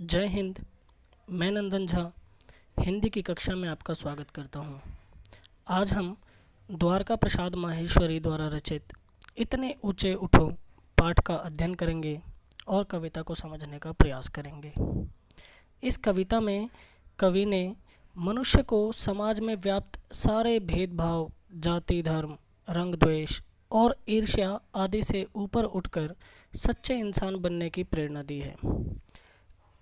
जय हिंद। मैं नंदन झा हिंदी की कक्षा में आपका स्वागत करता हूँ। आज हम द्वारका प्रसाद माहेश्वरी द्वारा रचित इतने ऊंचे उठो पाठ का अध्ययन करेंगे और कविता को समझने का प्रयास करेंगे। इस कविता में कवि ने मनुष्य को समाज में व्याप्त सारे भेदभाव, जाति, धर्म, रंग, द्वेष और ईर्ष्या आदि से ऊपर उठकर सच्चे इंसान बनने की प्रेरणा दी है।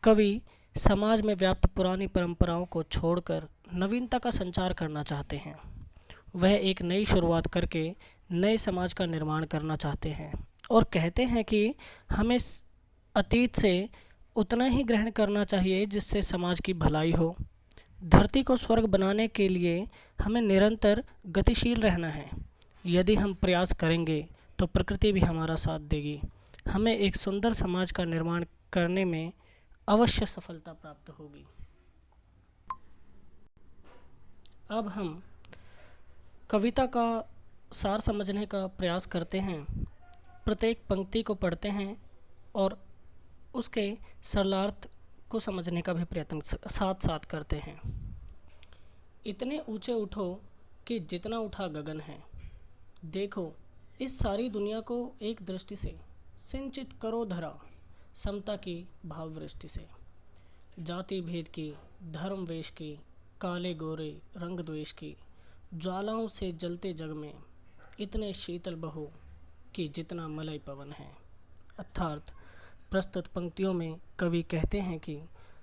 कवि समाज में व्याप्त पुरानी परंपराओं को छोड़कर नवीनता का संचार करना चाहते हैं। वह एक नई शुरुआत करके नए समाज का निर्माण करना चाहते हैं और कहते हैं कि हमें अतीत से उतना ही ग्रहण करना चाहिए जिससे समाज की भलाई हो। धरती को स्वर्ग बनाने के लिए हमें निरंतर गतिशील रहना है। यदि हम प्रयास करेंगे तो प्रकृति भी हमारा साथ देगी। हमें एक सुंदर समाज का निर्माण करने में अवश्य सफलता प्राप्त होगी। अब हम कविता का सार समझने का प्रयास करते हैं। प्रत्येक पंक्ति को पढ़ते हैं और उसके सरलार्थ को समझने का भी प्रयत्न साथ साथ करते हैं। इतने ऊंचे उठो कि जितना उठा गगन है, देखो इस सारी दुनिया को एक दृष्टि से सिंचित करो धरा, समता की भाववृष्टि से। जाति भेद की, धर्म वेश की, काले गोरे रंग द्वेष की ज्वालाओं से जलते जग में इतने शीतल बहो कि जितना मलय पवन है। अर्थात प्रस्तुत पंक्तियों में कवि कहते हैं कि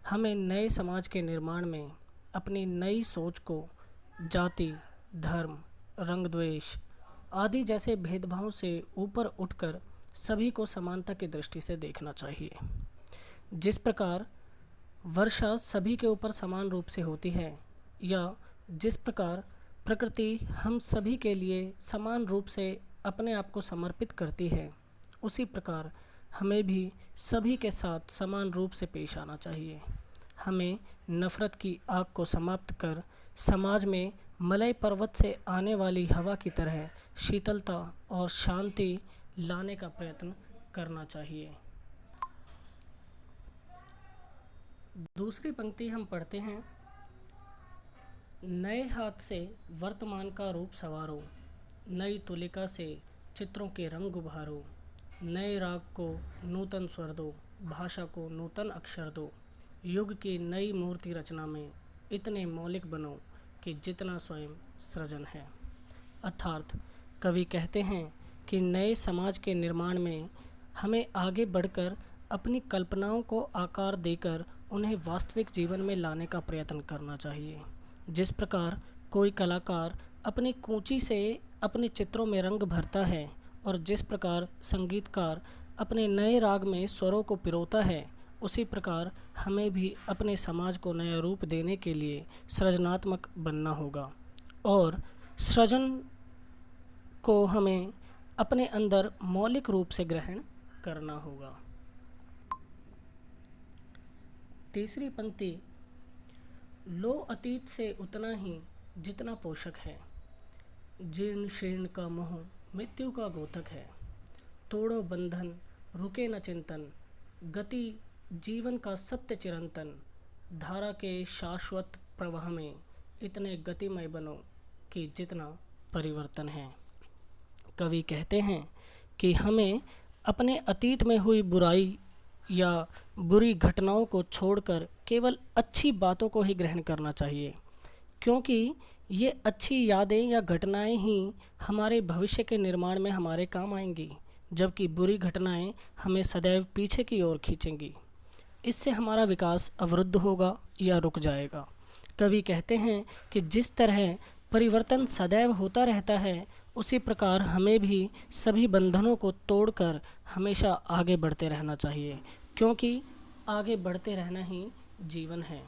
हमें नए समाज के निर्माण में अपनी नई सोच को जाति, धर्म, रंग द्वेष आदि जैसे भेदभाव से ऊपर उठकर सभी को समानता की दृष्टि से देखना चाहिए। जिस प्रकार वर्षा सभी के ऊपर समान रूप से होती है, या जिस प्रकार प्रकृति हम सभी के लिए समान रूप से अपने आप को समर्पित करती है, उसी प्रकार हमें भी सभी के साथ समान रूप से पेश आना चाहिए। हमें नफ़रत की आग को समाप्त कर समाज में मलय पर्वत से आने वाली हवा की तरह शीतलता और शांति लाने का प्रयत्न करना चाहिए। दूसरी पंक्ति हम पढ़ते हैं। नए हाथ से वर्तमान का रूप संवारो, नई तुलिका से चित्रों के रंग उभारो, नए राग को नूतन स्वर दो, भाषा को नूतन अक्षर दो, युग की नई मूर्ति रचना में इतने मौलिक बनो कि जितना स्वयं सृजन है। अर्थात कवि कहते हैं कि नए समाज के निर्माण में हमें आगे बढ़कर अपनी कल्पनाओं को आकार देकर उन्हें वास्तविक जीवन में लाने का प्रयत्न करना चाहिए। जिस प्रकार कोई कलाकार अपनी कूंची से अपने चित्रों में रंग भरता है और जिस प्रकार संगीतकार अपने नए राग में स्वरों को पिरोता है, उसी प्रकार हमें भी अपने समाज को नया रूप देने के लिए सृजनात्मक बनना होगा और सृजन को हमें अपने अंदर मौलिक रूप से ग्रहण करना होगा। तीसरी पंक्ति, लो अतीत से उतना ही जितना पोषक है, जीर्ण शीर्ण का मोह मृत्यु का घोतक है, तोड़ो बंधन रुके न चिंतन, गति जीवन का सत्य चिरंतन, धारा के शाश्वत प्रवाह में इतने गतिमय बनो कि जितना परिवर्तन है। कवि कहते हैं कि हमें अपने अतीत में हुई बुराई या बुरी घटनाओं को छोड़कर केवल अच्छी बातों को ही ग्रहण करना चाहिए, क्योंकि ये अच्छी यादें या घटनाएं ही हमारे भविष्य के निर्माण में हमारे काम आएंगी, जबकि बुरी घटनाएं हमें सदैव पीछे की ओर खींचेंगी। इससे हमारा विकास अवरुद्ध होगा या रुक जाएगा। कवि कहते हैं कि जिस तरह परिवर्तन सदैव होता रहता है, उसी प्रकार हमें भी सभी बंधनों को तोड़कर हमेशा आगे बढ़ते रहना चाहिए, क्योंकि आगे बढ़ते रहना ही जीवन है।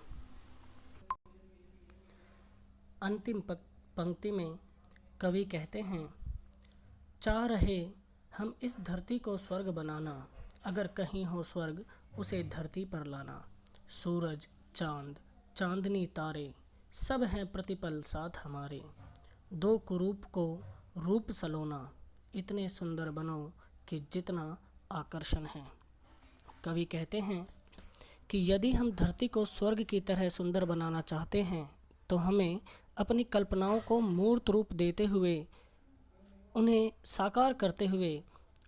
अंतिम पंक्ति में कवि कहते हैं, चाह रहे हम इस धरती को स्वर्ग बनाना, अगर कहीं हो स्वर्ग उसे धरती पर लाना। सूरज, चांद, चांदनी, तारे सब हैं प्रतिपल साथ हमारे, दो कुरूप को रूप सलोना, इतने सुंदर बनो कि जितना आकर्षण है। कवि कहते हैं कि यदि हम धरती को स्वर्ग की तरह सुंदर बनाना चाहते हैं तो हमें अपनी कल्पनाओं को मूर्त रूप देते हुए, उन्हें साकार करते हुए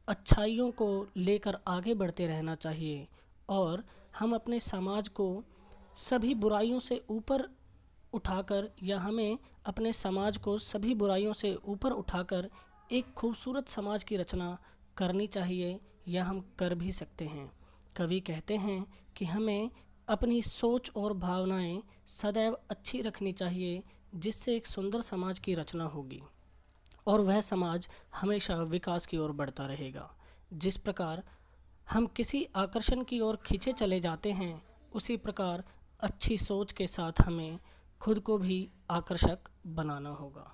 अच्छाइयों को लेकर आगे बढ़ते रहना चाहिए। और हम अपने समाज को सभी बुराइयों से ऊपर उठाकर, या हमें अपने समाज को सभी बुराइयों से ऊपर उठाकर एक खूबसूरत समाज की रचना करनी चाहिए, या हम कर भी सकते हैं। कवि कहते हैं कि हमें अपनी सोच और भावनाएं सदैव अच्छी रखनी चाहिए, जिससे एक सुंदर समाज की रचना होगी और वह समाज हमेशा विकास की ओर बढ़ता रहेगा। जिस प्रकार हम किसी आकर्षण की ओर खींचे चले जाते हैं, उसी प्रकार अच्छी सोच के साथ हमें खुद को भी आकर्षक बनाना होगा।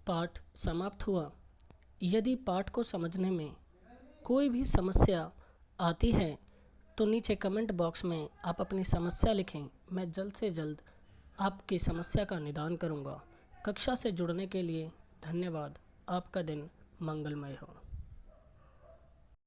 पाठ समाप्त हुआ। यदि पाठ को समझने में कोई भी समस्या आती है तो नीचे कमेंट बॉक्स में आप अपनी समस्या लिखें। मैं जल्द से जल्द आपकी समस्या का निदान करूंगा। कक्षा से जुड़ने के लिए धन्यवाद। आपका दिन मंगलमय हो।